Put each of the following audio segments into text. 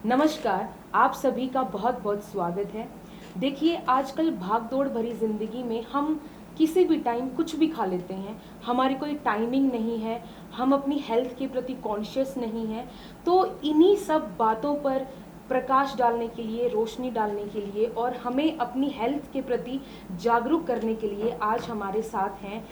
नमस्कार। आप सभी का बहुत बहुत स्वागत है। देखिए, आजकल भाग दौड़ भरी ज़िंदगी में हम किसी भी टाइम कुछ भी खा लेते हैं। हमारी कोई टाइमिंग नहीं है, हम अपनी हेल्थ के प्रति कॉन्शियस नहीं हैं। तो इन्हीं सब बातों पर प्रकाश डालने के लिए, रोशनी डालने के लिए और हमें अपनी हेल्थ के प्रति जागरूक करने के लिए आज हमारे साथ हैं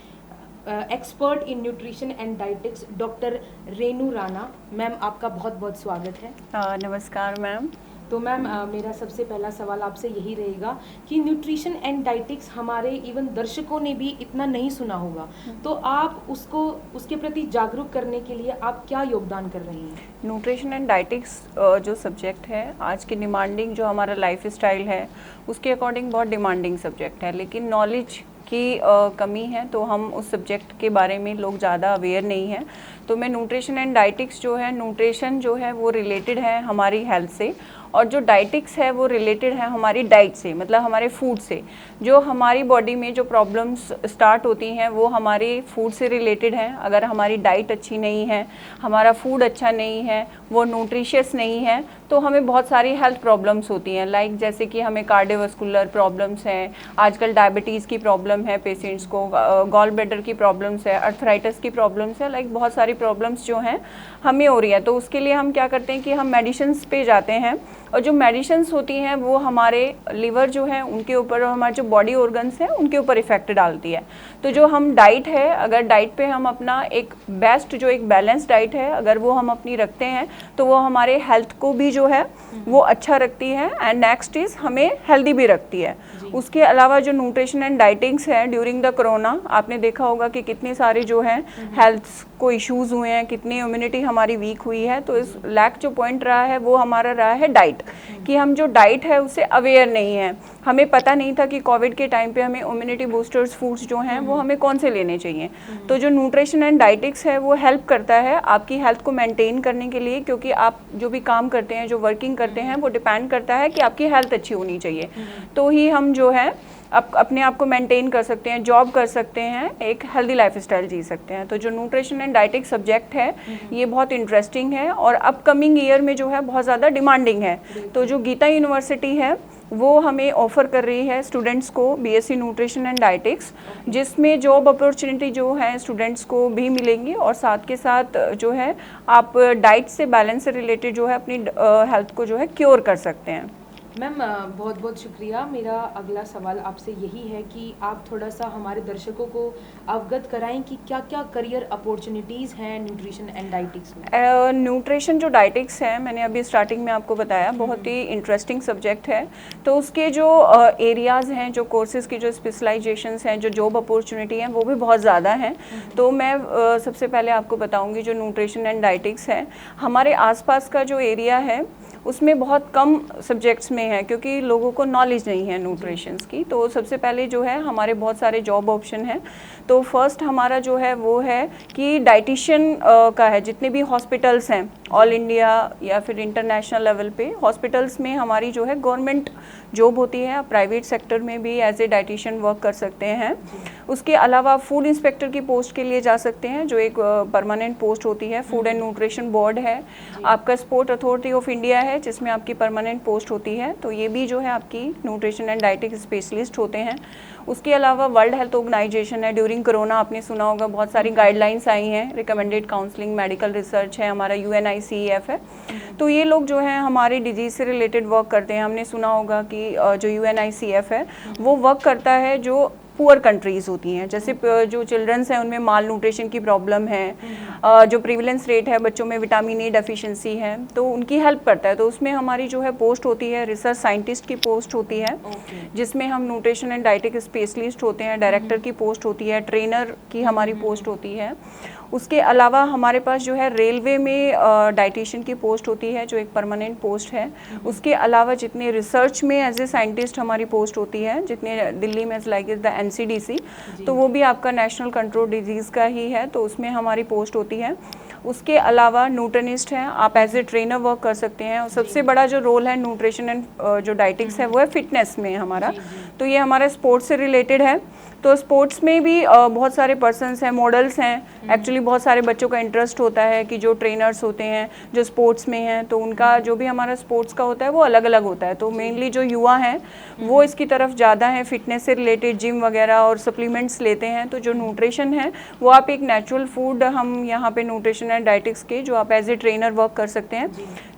expert in nutrition and dietetics doctor Renu Rana. Ma'am, आपका बहुत बहुत स्वागत है। नमस्कार मैम। तो मैम, मेरा सबसे पहला सवाल आपसे यही रहेगा कि न्यूट्रिशन एंड डाइटिक्स हमारे इवन दर्शकों ने भी इतना नहीं सुना होगा, तो आप उसको उसके प्रति जागरूक करने के लिए आप क्या योगदान कर रही हैं? न्यूट्रिशन एंड डाइटिक्स जो सब्जेक्ट है आज की डिमांडिंग जो हमारा लाइफ स्टाइल है उसके अकॉर्डिंग बहुत डिमांडिंग सब्जेक्ट है, लेकिन नॉलेज की कमी है, तो हम उस सब्जेक्ट के बारे में लोग ज़्यादा अवेयर नहीं हैं। तो मैं न्यूट्रिशन एंड डाइटिक्स जो है, न्यूट्रिशन जो है वो रिलेटेड है हमारी हेल्थ से, और जो डाइटिक्स है वो रिलेटेड है हमारी डाइट से, मतलब हमारे फूड से। जो हमारी बॉडी में जो प्रॉब्लम्स स्टार्ट होती हैं वो हमारे फूड से रिलेटेड हैं। अगर हमारी डाइट अच्छी नहीं है, हमारा फूड अच्छा नहीं है, वो न्यूट्रिशियस नहीं है, तो हमें बहुत सारी हेल्थ प्रॉब्लम्स होती हैं। लाइक जैसे कि हमें कार्डियोवास्कुलर प्रॉब्लम्स हैं, आजकल डायबिटीज़ की प्रॉब्लम है पेशेंट्स को, गॉल ब्लैडर की प्रॉब्लम्स है, अर्थराइटिस की प्रॉब्लम्स है, लाइक बहुत सारी प्रॉब्लम्स जो हैं हमें हो रही है। तो उसके लिए हम क्या करते हैं कि हम मेडिसिन्स पे जाते हैं, और जो मेडिसिन्स होती हैं वो हमारे लिवर जो है उनके ऊपर, और हमारे जो बॉडी ऑर्गन्स हैं उनके ऊपर इफेक्ट डालती है। तो जो हम डाइट है, अगर डाइट पे हम अपना एक बेस्ट जो एक बैलेंस डाइट है अगर वो हम अपनी रखते हैं तो वो हमारे हेल्थ को भी जो है वो अच्छा रखती है, एंड नेक्स्ट इज हमें हेल्दी भी रखती है। उसके अलावा जो न्यूट्रिशन एंड डाइटिंग्स है, ड्यूरिंग द कोरोना आपने देखा होगा कि कितने सारे जो है हेल्थ को इश्यूज हुए हैं, कितनी इम्यूनिटी हमारी वीक हुई है। तो इस लैक जो पॉइंट रहा है वो हमारा रहा है डाइट, कि हम जो डाइट है उससे अवेयर नहीं है। हमें पता नहीं था कि कोविड के टाइम पे हमें इम्यूनिटी बूस्टर्स फूड्स जो हैं वो हमें कौन से लेने चाहिए। तो जो न्यूट्रिशन एंड डाइटिक्स है वो हेल्प करता है आपकी हेल्थ को मेंटेन करने के लिए, क्योंकि आप जो भी काम करते हैं, जो वर्किंग करते हैं, वो डिपेंड करता है कि आपकी हेल्थ अच्छी होनी चाहिए, तो ही हम जो है अपने आप को मेंटेन कर सकते हैं, जॉब कर सकते हैं, एक हेल्दी लाइफस्टाइल जी सकते हैं। तो जो न्यूट्रिशन एंड डाइटिक सब्जेक्ट है ये बहुत इंटरेस्टिंग है और अपकमिंग ईयर में जो है बहुत ज़्यादा डिमांडिंग है। तो जो गीता यूनिवर्सिटी है वो हमें ऑफर कर रही है स्टूडेंट्स को बीएससी न्यूट्रिशन एंड डाइटिक्स, जिसमें जॉब अपॉर्चुनिटी जो है स्टूडेंट्स को भी मिलेंगी, और साथ के साथ जो है आप डाइट से, बैलेंस से रिलेटेड जो है अपनी हेल्थ को जो है क्योर कर सकते हैं। मैम, बहुत बहुत शुक्रिया। मेरा अगला सवाल आपसे यही है कि आप थोड़ा सा हमारे दर्शकों को अवगत कराएं कि क्या क्या करियर अपॉर्चुनिटीज़ हैं न्यूट्रिशन एंड डाइटिक्स में। न्यूट्रिशन जो डाइटिक्स है, मैंने अभी स्टार्टिंग में आपको बताया, बहुत ही इंटरेस्टिंग सब्जेक्ट है। तो उसके जो एरियाज़ हैं, जो कोर्सेज़ की जो स्पेशलाइजेशंस हैं, जो जॉब अपॉर्चुनिटी हैं वो भी बहुत ज़्यादा हैं। तो मैं सबसे पहले आपको बताऊँगी जो न्यूट्रिशन एंड डाइटिक्स है हमारे आसपास का जो एरिया है उसमें बहुत कम सब्जेक्ट्स में है, क्योंकि लोगों को नॉलेज नहीं है न्यूट्रिशंस की। तो सबसे पहले जो है हमारे बहुत सारे जॉब ऑप्शन हैं। तो फर्स्ट हमारा जो है वो है कि डाइटिशियन का है। जितने भी हॉस्पिटल्स हैं ऑल इंडिया या फिर इंटरनेशनल लेवल पे हॉस्पिटल्स में हमारी जो है गवर्नमेंट जॉब होती है, प्राइवेट सेक्टर में भी एज ए डाइटिशियन वर्क कर सकते हैं। उसके अलावा फूड इंस्पेक्टर की पोस्ट के लिए जा सकते हैं, जो एक परमानेंट पोस्ट होती है। फूड एंड न्यूट्रिशन बोर्ड है, आपका स्पोर्ट अथॉरिटी ऑफ इंडिया है जिसमें आपकी परमानेंट पोस्ट होती है। तो ये भी जो है आपकी न्यूट्रिशन एंड डाइटिक स्पेशलिस्ट होते हैं। उसके अलावा वर्ल्ड हेल्थ ऑर्गेनाइजेशन है, ड्यूरिंग कोरोना आपने सुना होगा बहुत सारी गाइडलाइंस आई हैं, रिकमेंडेड काउंसलिंग मेडिकल रिसर्च है, हमारा UNICEF है। तो ये लोग जो है हमारे डिजीज़ से रिलेटेड वर्क करते हैं। हमने सुना होगा कि जो UNICEF है वो वर्क करता है जो पुअर कंट्रीज़ होती हैं, जैसे जो चिल्ड्रंस हैं उनमें माल न्यूट्रिशन की प्रॉब्लम है, जो प्रीवलेंस रेट है बच्चों में विटामिन ए डेफिशिएंसी है, तो उनकी हेल्प करता है। तो उसमें हमारी जो है पोस्ट होती है, रिसर्च साइंटिस्ट की पोस्ट होती है, जिसमें हम न्यूट्रिशन एंड डाइटिक स्पेशलिस्ट होते हैं, डायरेक्टर की पोस्ट होती है, ट्रेनर की हमारी पोस्ट होती है। उसके अलावा हमारे पास जो है रेलवे में डाइटिशियन की पोस्ट होती है, जो एक परमानेंट पोस्ट है। उसके अलावा जितने रिसर्च में एज ए साइंटिस्ट हमारी पोस्ट होती है, जितने दिल्ली में लाइक द NCDC, तो वो भी आपका नेशनल कंट्रोल डिजीज़ का ही है, तो उसमें हमारी पोस्ट होती है। उसके अलावा न्यूट्रनिस्ट हैं, आप एज ए ट्रेनर वर्क कर सकते हैं। और सबसे बड़ा जो रोल है न्यूट्रिशन एंड जो डाइटिक्स है वो है फिटनेस में हमारा। तो ये हमारा स्पोर्ट्स से रिलेटेड है। तो स्पोर्ट्स में भी बहुत सारे पर्सन्स हैं, मॉडल्स हैं। एक्चुअली बहुत सारे बच्चों का इंटरेस्ट होता है कि जो ट्रेनर्स होते हैं जो स्पोर्ट्स में हैं, तो उनका जो भी हमारा स्पोर्ट्स का होता है वो अलग अलग होता है। तो मेनली जो युवा हैं वो इसकी तरफ ज़्यादा है, फिटनेस से रिलेटेड जिम वगैरह और सप्लीमेंट्स लेते हैं। तो जो न्यूट्रिशन है वो आप एक नेचुरल फूड, हम यहाँ पे न्यूट्रिशन एंड डाइटिक्स के जो आप एज ए ट्रेनर वर्क कर सकते हैं,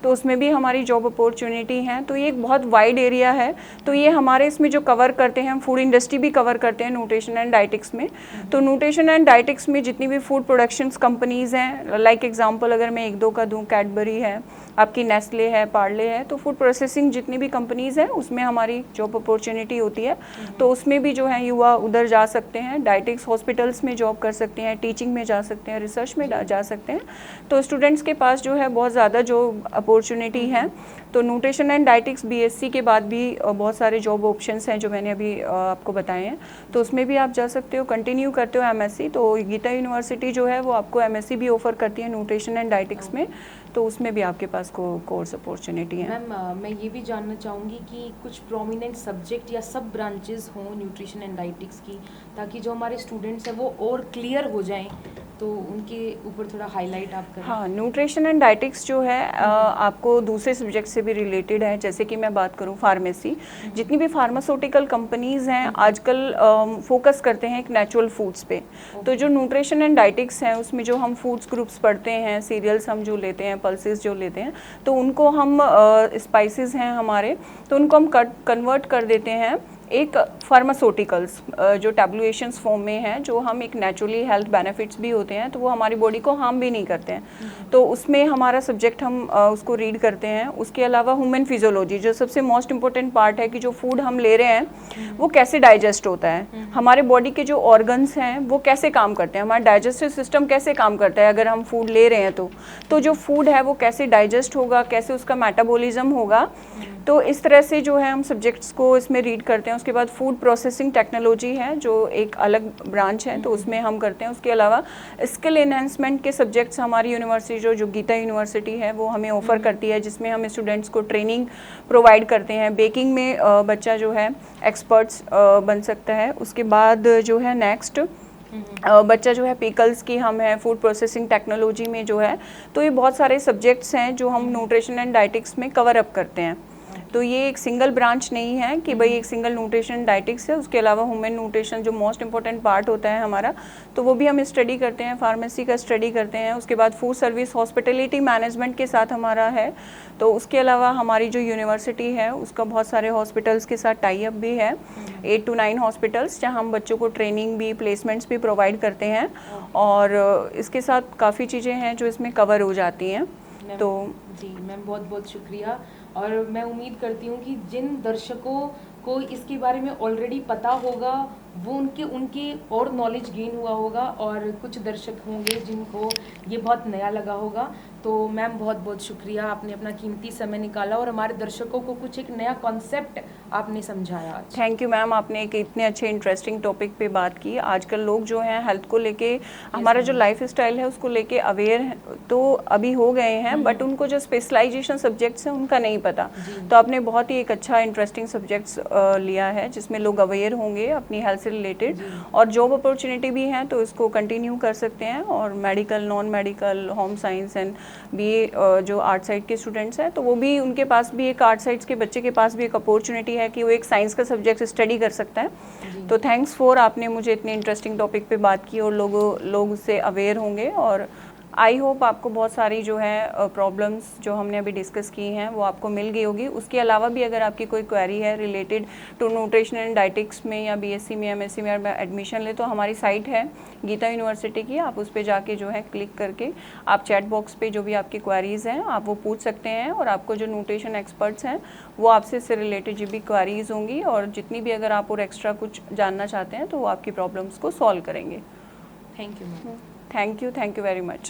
तो उसमें भी हमारी जॉब अपॉर्चुनिटी है। तो ये एक बहुत वाइड एरिया है। तो ये हमारे इसमें जो कवर करते हैं, हम फूड इंडस्ट्री भी कवर करते हैं न्यूट्रिशन एंड डाइटिक्स में। तो न्यूट्रिशन एंड डाइटिक्स में जितनी भी फूड प्रोडक्शंस कंपनीज हैं, लाइक एग्जांपल अगर मैं एक दो का दूं, कैडबरी है, आपकी नेस्ले है, पार्ले है, तो फूड प्रोसेसिंग जितनी भी कंपनीज हैं उसमें हमारी जॉब अपॉर्चुनिटी होती है। तो उसमें भी जो है युवा उधर जा सकते हैं, डाइटिक्स हॉस्पिटल्स में जॉब कर सकते हैं, टीचिंग में जा सकते हैं, रिसर्च में जा सकते हैं। तो स्टूडेंट्स के पास जो है बहुत ज़्यादा जो अपॉर्चुनिटी है। तो न्यूट्रिशन एंड डाइटिक्स बीएससी के बाद भी बहुत सारे जॉब ऑप्शंस हैं जो मैंने अभी आपको बताए हैं। तो उसमें भी आप जा सकते हो, कंटिन्यू करते हो एमएससी। तो गीता यूनिवर्सिटी जो है वो आपको एमएससी भी ऑफर करती है न्यूट्रिशन एंड डाइटिक्स में। तो उसमें भी आपके पास कोर्स अपॉर्चुनिटी है। मैम मैं ये भी जानना चाहूँगी कि कुछ प्रोमिनेंट सब्जेक्ट या सब ब्रांचेस हों न्यूट्रिशन एंड डाइटिक्स की, ताकि जो हमारे स्टूडेंट्स हैं वो और क्लियर हो जाएं, तो उनके ऊपर थोड़ा हाईलाइट आप करें। हाँ, न्यूट्रिशन एंड डाइटिक्स जो है आपको दूसरे सब्जेक्ट से भी रिलेटेड है। जैसे कि मैं बात करूँ फार्मेसी, जितनी भी फार्मास्यूटिकल कंपनीज हैं आजकल फोकस करते हैं एक नेचुरल फूड्स पे। तो जो न्यूट्रिशन एंड डाइटिक्स हैं उसमें जो हम फूड्स ग्रुप्स पढ़ते हैं, सीरियल्स हम जो लेते हैं, पल्सेस जो लेते हैं, तो उनको हम स्पाइसेस हैं हमारे, तो उनको हम कन्वर्ट कर देते हैं एक फार्मास्यूटिकल्स जो टैब्लेशंस फॉर्म में है, जो हम एक नेचुरली हेल्थ बेनिफिट्स भी होते हैं, तो वो हमारी बॉडी को हार्म भी नहीं करते हैं। तो उसमें हमारा सब्जेक्ट हम उसको रीड करते हैं। उसके अलावा ह्यूमन फिजियोलॉजी जो सबसे मोस्ट इंपॉर्टेंट पार्ट है कि जो फूड हम ले रहे हैं वो कैसे डाइजेस्ट होता है, हमारे बॉडी के जो ऑर्गन्स हैं वो कैसे काम करते हैं, हमारा डाइजेस्टिव सिस्टम कैसे काम करता है अगर हम फूड ले रहे हैं तो जो फूड है वो कैसे डाइजेस्ट होगा, कैसे उसका मेटाबॉलिज्म होगा। तो इस तरह से जो है हम सब्जेक्ट्स को इसमें रीड करते हैं। उसके बाद फूड प्रोसेसिंग टेक्नोलॉजी है जो एक अलग ब्रांच है, तो उसमें हम करते हैं। उसके अलावा स्किल एनहांसमेंट के सब्जेक्ट्स हमारी यूनिवर्सिटी जो गीता यूनिवर्सिटी है वो हमें ऑफर करती है, जिसमें हम स्टूडेंट्स को ट्रेनिंग प्रोवाइड करते हैं। बेकिंग में बच्चा जो है एक्सपर्ट्स बन सकता है। उसके बाद जो है नेक्स्ट बच्चा जो है पिकल्स की हम है, फूड प्रोसेसिंग टेक्नोलॉजी में जो है। तो ये बहुत सारे सब्जेक्ट्स हैं जो हम न्यूट्रिशन एंड डाइटिक्स में कवर अप करते हैं। तो ये एक सिंगल ब्रांच नहीं है कि भाई एक सिंगल न्यूट्रिशन डाइटिक्स है। उसके अलावा ह्यूमन न्यूट्रिशन जो मोस्ट इंपॉर्टेंट पार्ट होता है हमारा, तो वो भी हम स्टडी करते हैं, फार्मेसी का स्टडी करते हैं। उसके बाद फूड सर्विस हॉस्पिटलिटी मैनेजमेंट के साथ हमारा है। तो उसके अलावा हमारी जो यूनिवर्सिटी है उसका बहुत सारे हॉस्पिटल्स के साथ टाई अप भी है, 8 to 9 हॉस्पिटल्स, जहाँ हम बच्चों को ट्रेनिंग भी, प्लेसमेंट्स भी प्रोवाइड करते हैं। और इसके साथ काफ़ी चीज़ें हैं जो इसमें कवर हो जाती हैं। तो जी मैम, बहुत बहुत शुक्रिया। और मैं उम्मीद करती हूँ कि जिन दर्शकों को इसके बारे में ऑलरेडी पता होगा वो उनके और नॉलेज गेन हुआ होगा, और कुछ दर्शक होंगे जिनको ये बहुत नया लगा होगा। तो मैम बहुत बहुत शुक्रिया, आपने अपना कीमती समय निकाला और हमारे दर्शकों को कुछ एक नया कॉन्सेप्ट आपने समझाया आज। थैंक यू मैम, आपने एक इतने अच्छे इंटरेस्टिंग टॉपिक पे बात की। आजकल लोग जो हैं हेल्थ को लेके, हमारा जो लाइफ स्टाइल है उसको लेके अवेयर तो अभी हो गए हैं, बट उनको जो स्पेशलाइजेशन सब्जेक्ट्स हैं उनका नहीं पता। तो आपने बहुत ही एक अच्छा इंटरेस्टिंग सब्जेक्ट्स लिया है जिसमें लोग अवेयर होंगे अपनी हेल्थ से रिलेटेड, और जॉब अपॉर्चुनिटी भी है तो इसको कंटिन्यू कर सकते हैं। और medical, non medical, home science and BA जो आर्ट साइड के स्टूडेंट्स हैं, तो वो भी, उनके पास भी एक आर्ट साइड्स के बच्चे के पास भी एक अपॉर्चुनिटी है कि वो एक साइंस का सब्जेक्ट स्टडी कर सकता है। तो थैंक्स फॉर, आपने मुझे इतने इंटरेस्टिंग टॉपिक पे बात की और लोग उससे अवेयर होंगे। और आई होप आपको बहुत सारी जो है प्रॉब्लम्स जो हमने अभी डिस्कस की हैं वो आपको मिल गई होगी। उसके अलावा भी अगर आपकी कोई क्वेरी है related to nutrition and dietetics में या बीएससी में, एमएससी में एडमिशन ले, तो हमारी साइट है गीता यूनिवर्सिटी की, आप उस पर जाके जो है क्लिक करके आप चैट बॉक्स पे जो भी आपकी क्वेरीज़ हैं आप वो पूछ सकते हैं, और आपको जो न्यूट्रिशन एक्सपर्ट्स हैं वो आपसे इससे रिलेटेड जो भी क्वेरीज़ होंगी और जितनी भी अगर आप और एक्स्ट्रा कुछ जानना चाहते हैं तो वो आपकी प्रॉब्लम्स को सॉल्व करेंगे। Thank you ma'am. Thank you very much.